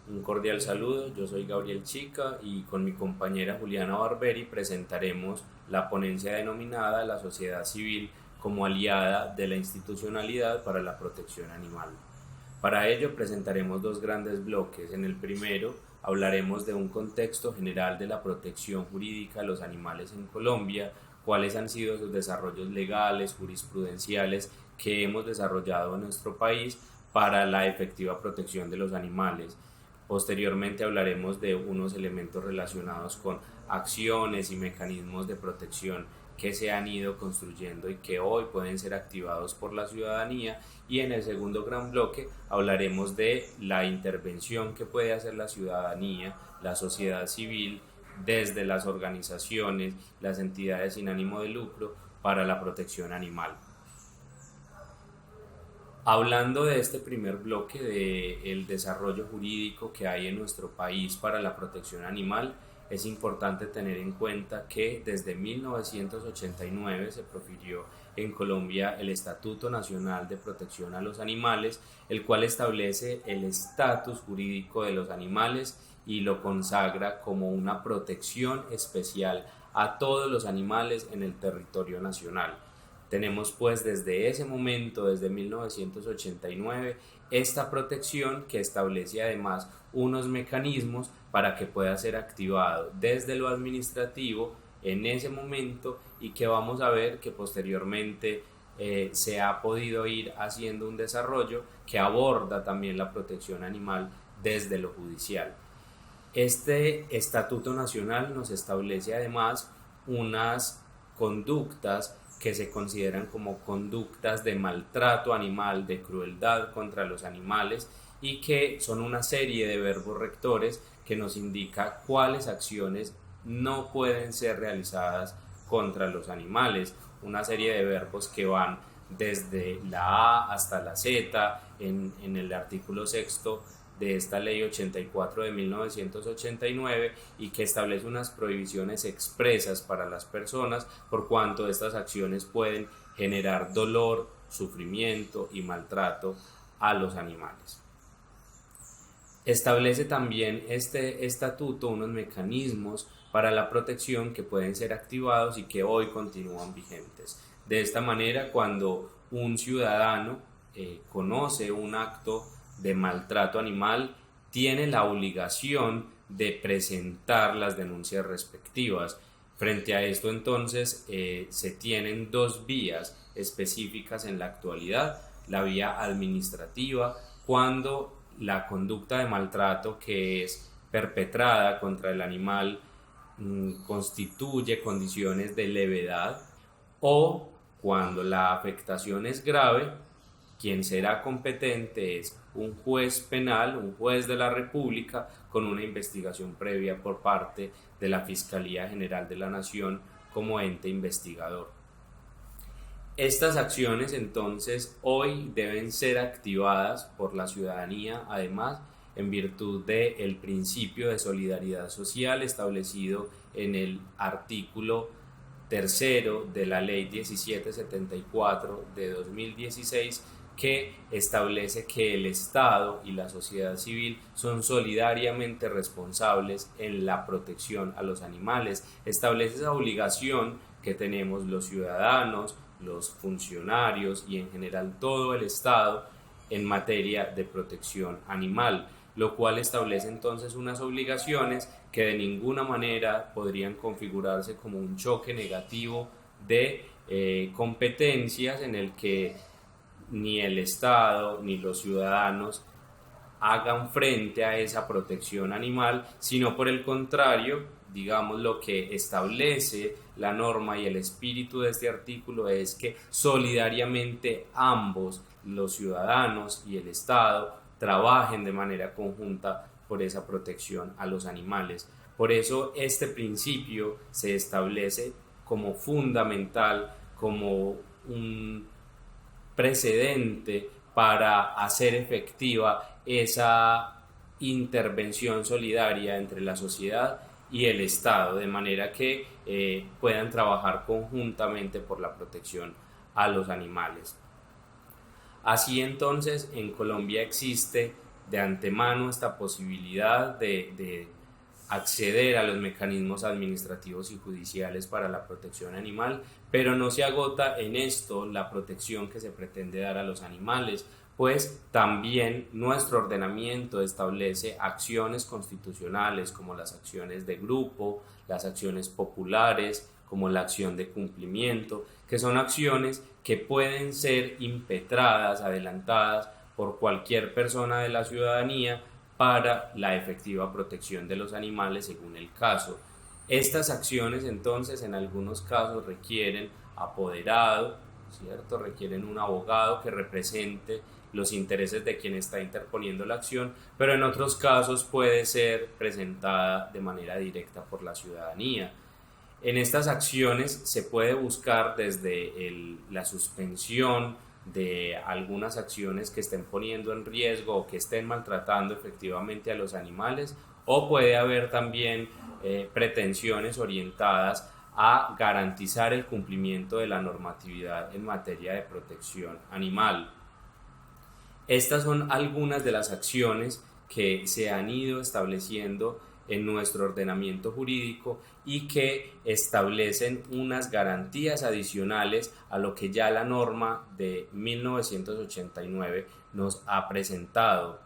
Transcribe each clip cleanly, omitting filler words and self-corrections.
Un cordial saludo, yo soy Gabriel Chica y con mi compañera Juliana Barberi presentaremos la ponencia denominada La sociedad civil como aliada de la institucionalidad para la protección animal. Para ello presentaremos dos grandes bloques. En el primero hablaremos de un contexto general de la protección jurídica de los animales en Colombia, cuáles han sido sus desarrollos legales, jurisprudenciales que hemos desarrollado en nuestro país para la efectiva protección de los animales. Posteriormente hablaremos de unos elementos relacionados con acciones y mecanismos de protección que se han ido construyendo y que hoy pueden ser activados por la ciudadanía, y en el segundo gran bloque hablaremos de la intervención que puede hacer la ciudadanía, la sociedad civil, desde las organizaciones, las entidades sin ánimo de lucro para la protección animal. Hablando de este primer bloque del desarrollo jurídico que hay en nuestro país para la protección animal, es importante tener en cuenta que desde 1989 se profirió en Colombia el Estatuto Nacional de Protección a los Animales, el cual establece el estatus jurídico de los animales y lo consagra como una protección especial a todos los animales en el territorio nacional. Tenemos pues desde ese momento, desde 1989, esta protección que establece además unos mecanismos para que pueda ser activado desde lo administrativo en ese momento, y que vamos a ver que posteriormente se ha podido ir haciendo un desarrollo que aborda también la protección animal desde lo judicial. Este Estatuto Nacional nos establece además unas conductas que se consideran como conductas de maltrato animal, de crueldad contra los animales, y que son una serie de verbos rectores que nos indica cuáles acciones no pueden ser realizadas contra los animales. Una serie de verbos que van desde la A hasta la Z en el artículo sexto de esta ley 84 de 1989, y que establece unas prohibiciones expresas para las personas por cuanto estas acciones pueden generar dolor, sufrimiento y maltrato a los animales. Establece también este estatuto unos mecanismos para la protección que pueden ser activados y que hoy continúan vigentes. De esta manera, cuando un ciudadano conoce un acto de maltrato animal, tiene la obligación de presentar las denuncias respectivas. Frente a esto, entonces, se tienen dos vías específicas en la actualidad: la vía administrativa, cuando la conducta de maltrato que es perpetrada contra el animal constituye condiciones de levedad, o cuando la afectación es grave. Quien será competente es un juez penal, un juez de la República, con una investigación previa por parte de la Fiscalía General de la Nación como ente investigador. Estas acciones entonces hoy deben ser activadas por la ciudadanía, además en virtud del principio de solidaridad social establecido en el artículo tercero de la ley 1774 de 2016, que establece que el Estado y la sociedad civil son solidariamente responsables en la protección a los animales. Establece esa obligación que tenemos los ciudadanos, los funcionarios y en general todo el Estado en materia de protección animal, lo cual establece entonces unas obligaciones que de ninguna manera podrían configurarse como un choque negativo de competencias en el que ni el Estado ni los ciudadanos hagan frente a esa protección animal, sino por el contrario, digamos, lo que establece la norma y el espíritu de este artículo es que solidariamente ambos, los ciudadanos y el Estado, trabajen de manera conjunta por esa protección a los animales. Por eso este principio se establece como fundamental, como un precedente para hacer efectiva esa intervención solidaria entre la sociedad y el Estado, de manera que puedan trabajar conjuntamente por la protección a los animales. Así entonces, en Colombia existe de antemano esta posibilidad de acceder a los mecanismos administrativos y judiciales para la protección animal, pero no se agota en esto la protección que se pretende dar a los animales, pues también nuestro ordenamiento establece acciones constitucionales como las acciones de grupo, las acciones populares, como la acción de cumplimiento, que son acciones que pueden ser impetradas, adelantadas por cualquier persona de la ciudadanía para la efectiva protección de los animales según el caso. Estas acciones entonces en algunos casos requieren apoderado, ¿cierto? Requieren un abogado que represente los intereses de quien está interponiendo la acción, pero en otros casos puede ser presentada de manera directa por la ciudadanía. En estas acciones se puede buscar desde la suspensión de algunas acciones que estén poniendo en riesgo o que estén maltratando efectivamente a los animales, o puede haber también pretensiones orientadas a garantizar el cumplimiento de la normatividad en materia de protección animal. Estas son algunas de las acciones que se han ido estableciendo en nuestro ordenamiento jurídico y que establecen unas garantías adicionales a lo que ya la norma de 1989 nos ha presentado.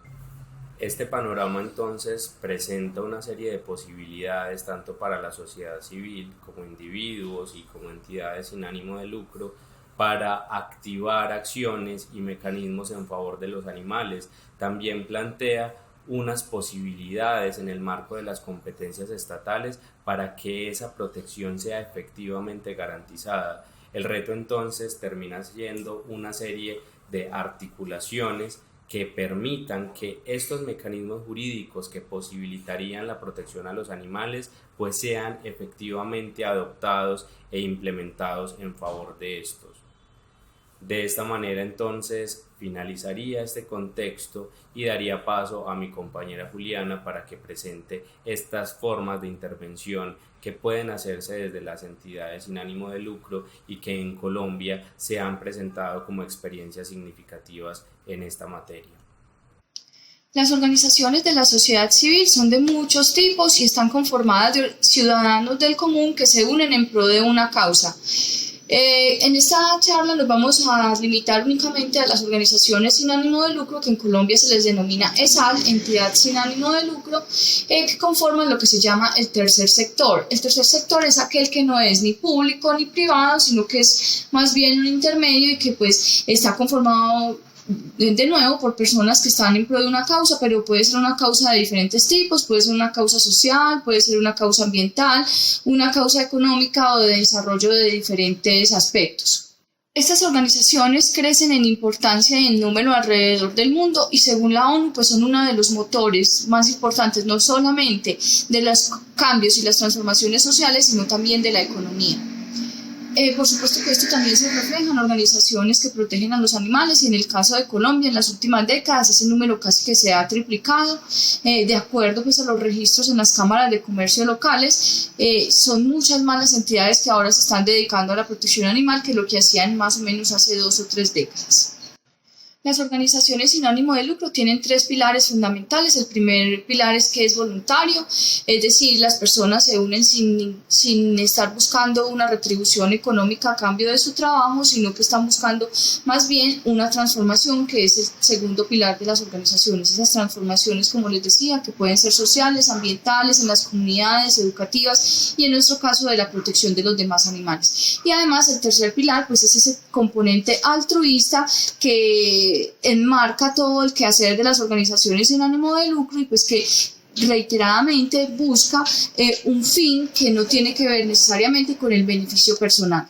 Este panorama entonces presenta una serie de posibilidades tanto para la sociedad civil como individuos y como entidades sin ánimo de lucro para activar acciones y mecanismos en favor de los animales. También plantea unas posibilidades en el marco de las competencias estatales para que esa protección sea efectivamente garantizada. El reto entonces termina siendo una serie de articulaciones que permitan que estos mecanismos jurídicos que posibilitarían la protección a los animales pues sean efectivamente adoptados e implementados en favor de estos. De esta manera entonces finalizaría este contexto y daría paso a mi compañera Juliana para que presente estas formas de intervención que pueden hacerse desde las entidades sin ánimo de lucro y que en Colombia se han presentado como experiencias significativas en esta materia. Las organizaciones de la sociedad civil son de muchos tipos y están conformadas de ciudadanos del común que se unen en pro de una causa. En esta charla nos vamos a limitar únicamente a las organizaciones sin ánimo de lucro, que en Colombia se les denomina ESAL, entidad sin ánimo de lucro, que conforman lo que se llama el tercer sector. El tercer sector es aquel que no es ni público ni privado, sino que es más bien un intermedio y que pues está conformado de nuevo por personas que están en pro de una causa, pero puede ser una causa de diferentes tipos, puede ser una causa social, puede ser una causa ambiental, una causa económica o de desarrollo de diferentes aspectos. Estas organizaciones crecen en importancia y en número alrededor del mundo y según la ONU pues son uno de los motores más importantes no solamente de los cambios y las transformaciones sociales, sino también de la economía. Por supuesto que esto también se refleja en organizaciones que protegen a los animales y en el caso de Colombia en las últimas décadas ese número casi que se ha triplicado. De acuerdo pues a los registros en las cámaras de comercio locales, son muchas más las entidades que ahora se están dedicando a la protección animal que lo que hacían más o menos hace 2 o 3 décadas. Las organizaciones sin ánimo de lucro tienen 3 pilares fundamentales. El primer pilar es que es voluntario, es decir, las personas se unen sin estar buscando una retribución económica a cambio de su trabajo, sino que están buscando más bien una transformación, que es el segundo pilar de las organizaciones. Esas transformaciones, como les decía, que pueden ser sociales, ambientales, en las comunidades, educativas y en nuestro caso de la protección de los demás animales. Y además el tercer pilar pues es ese componente altruista que enmarca todo el quehacer de las organizaciones sin ánimo de lucro y pues que reiteradamente busca un fin que no tiene que ver necesariamente con el beneficio personal.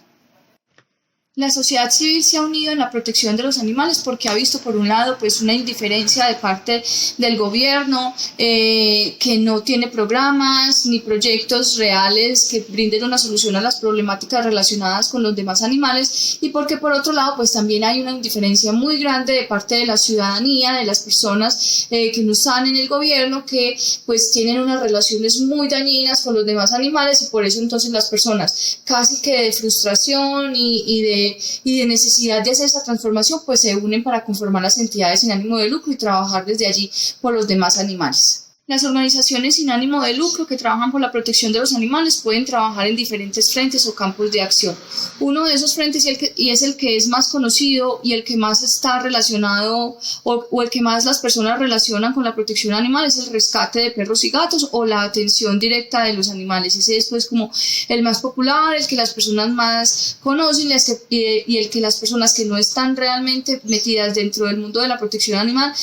La sociedad civil se ha unido en la protección de los animales porque ha visto por un lado pues una indiferencia de parte del gobierno que no tiene programas ni proyectos reales que brinden una solución a las problemáticas relacionadas con los demás animales, y porque por otro lado pues también hay una indiferencia muy grande de parte de la ciudadanía, de las personas que no están en el gobierno, que pues tienen unas relaciones muy dañinas con los demás animales, y por eso entonces las personas casi que de frustración y de y de necesidad de hacer esa transformación, pues se unen para conformar las entidades sin ánimo de lucro y trabajar desde allí por los demás animales. Las organizaciones sin ánimo de lucro que trabajan por la protección de los animales pueden trabajar en diferentes frentes o campos de acción. Uno de esos frentes y es el que es más conocido y el que más está relacionado o el que más las personas relacionan con la protección animal es el rescate de perros y gatos o la atención directa de los animales. Ese es pues como el más popular, el que las personas más conocen y el que las personas que no están realmente metidas dentro del mundo de la protección animal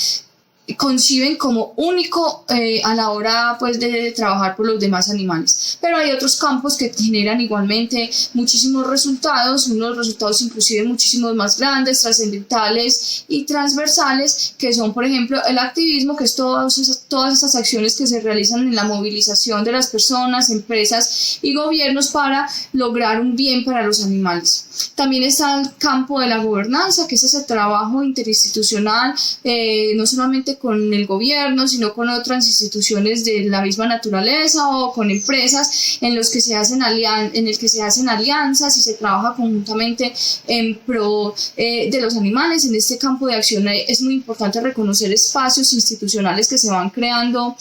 conciben como único a la hora pues de trabajar por los demás animales. Pero hay otros campos que generan igualmente muchísimos resultados, unos resultados inclusive muchísimos más grandes, trascendentales y transversales, que son por ejemplo el activismo, que es todas esas acciones que se realizan en la movilización de las personas, empresas y gobiernos para lograr un bien para los animales. También está el campo de la gobernanza, que es ese trabajo interinstitucional, no solamente con el gobierno, sino con otras instituciones de la misma naturaleza o con empresas en el que se hacen alianzas y se trabaja conjuntamente en pro de los animales. En este campo de acción es muy importante reconocer espacios institucionales que se van creando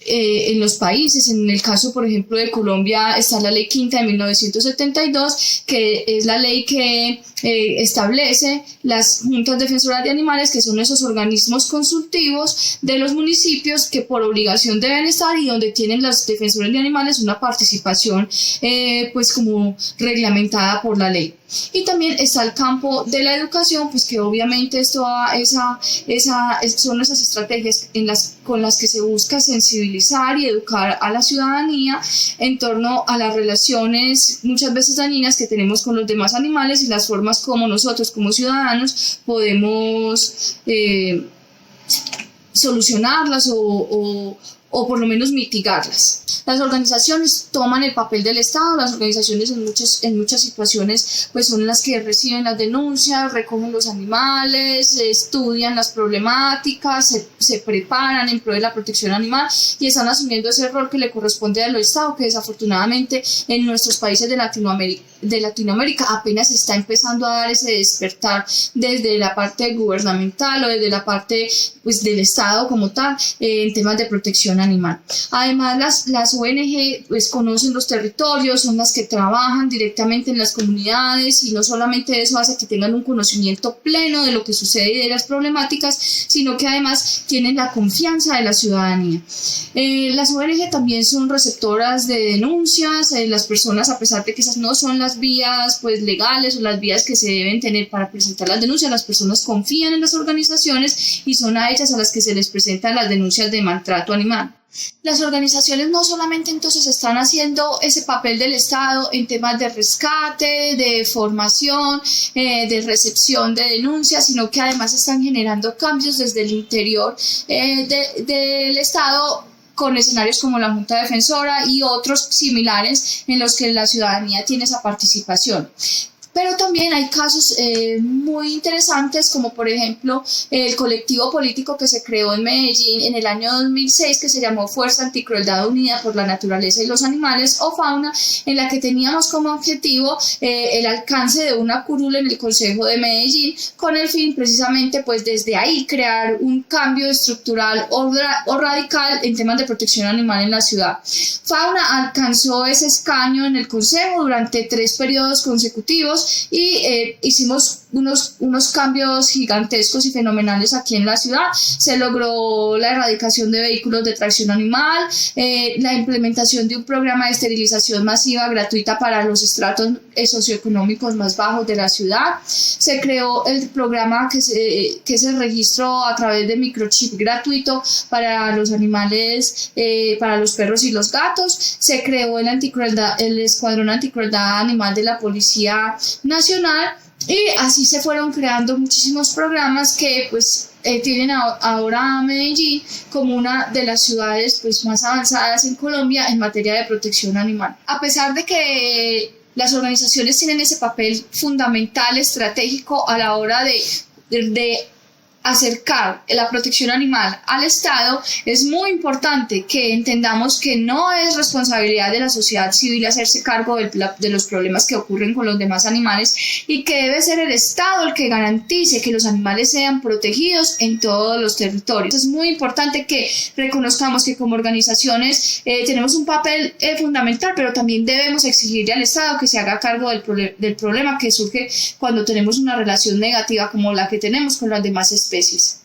en los países. En el caso, por ejemplo, de Colombia está la Ley Quinta de 1972, que es la ley que establece las juntas defensoras de animales, que son esos organismos consultivos de los municipios que por obligación deben estar y donde tienen los defensores de animales una participación pues como reglamentada por la ley. Y también está el campo de la educación, pues que obviamente son esas estrategias con las que se busca sensibilizar y educar a la ciudadanía en torno a las relaciones muchas veces dañinas que tenemos con los demás animales y las formas como nosotros como ciudadanos podemos solucionarlas o por lo menos mitigarlas. Las organizaciones toman el papel del Estado. Las organizaciones en muchas situaciones pues son las que reciben las denuncias, recogen los animales, estudian las problemáticas, se preparan en pro de la protección animal y están asumiendo ese rol que le corresponde al Estado, que desafortunadamente en nuestros países de Latinoamérica apenas está empezando a dar ese despertar desde la parte gubernamental o desde la parte pues del Estado como tal en temas de protección animal. Además, las ONG pues conocen los territorios, son las que trabajan directamente en las comunidades y no solamente eso hace que tengan un conocimiento pleno de lo que sucede y de las problemáticas, sino que además tienen la confianza de la ciudadanía. Las ONG también son receptoras de denuncias. Las personas, a pesar de que esas no son las vías pues legales o las vías que se deben tener para presentar las denuncias, las personas confían en las organizaciones y son a ellas a las que se les presentan las denuncias de maltrato animal. Las organizaciones no solamente entonces están haciendo ese papel del Estado en temas de rescate, de formación, de recepción de denuncias, sino que además están generando cambios desde el interior del Estado, con escenarios como la Junta Defensora y otros similares en los que la ciudadanía tiene esa participación. Pero también hay casos muy interesantes, como por ejemplo el colectivo político que se creó en Medellín en el año 2006, que se llamó Fuerza Anticrueldad Unida por la Naturaleza y los Animales, o FAUNA, en la que teníamos como objetivo el alcance de una curul en el Consejo de Medellín, con el fin precisamente pues desde ahí crear un cambio estructural o radical en temas de protección animal en la ciudad. FAUNA alcanzó ese escaño en el Consejo durante 3 periodos consecutivos y hicimos unos cambios gigantescos y fenomenales aquí en la ciudad. Se logró la erradicación de vehículos de tracción animal, la implementación de un programa de esterilización masiva gratuita para los estratos socioeconómicos más bajos de la ciudad. Se creó el programa que es el registro a través de microchip gratuito para los animales, para los perros y los gatos. Se creó el Escuadrón Anticrueldad Animal de la Policía Nacional. Y así se fueron creando muchísimos programas que pues tienen ahora a Medellín como una de las ciudades pues más avanzadas en Colombia en materia de protección animal. A pesar de que las organizaciones tienen ese papel fundamental, estratégico a la hora de acercar la protección animal al Estado, es muy importante que entendamos que no es responsabilidad de la sociedad civil hacerse cargo de los problemas que ocurren con los demás animales y que debe ser el Estado el que garantice que los animales sean protegidos en todos los territorios. Es muy importante que reconozcamos que como organizaciones tenemos un papel fundamental, pero también debemos exigirle al Estado que se haga cargo del problema que surge cuando tenemos una relación negativa como la que tenemos con las demás especies.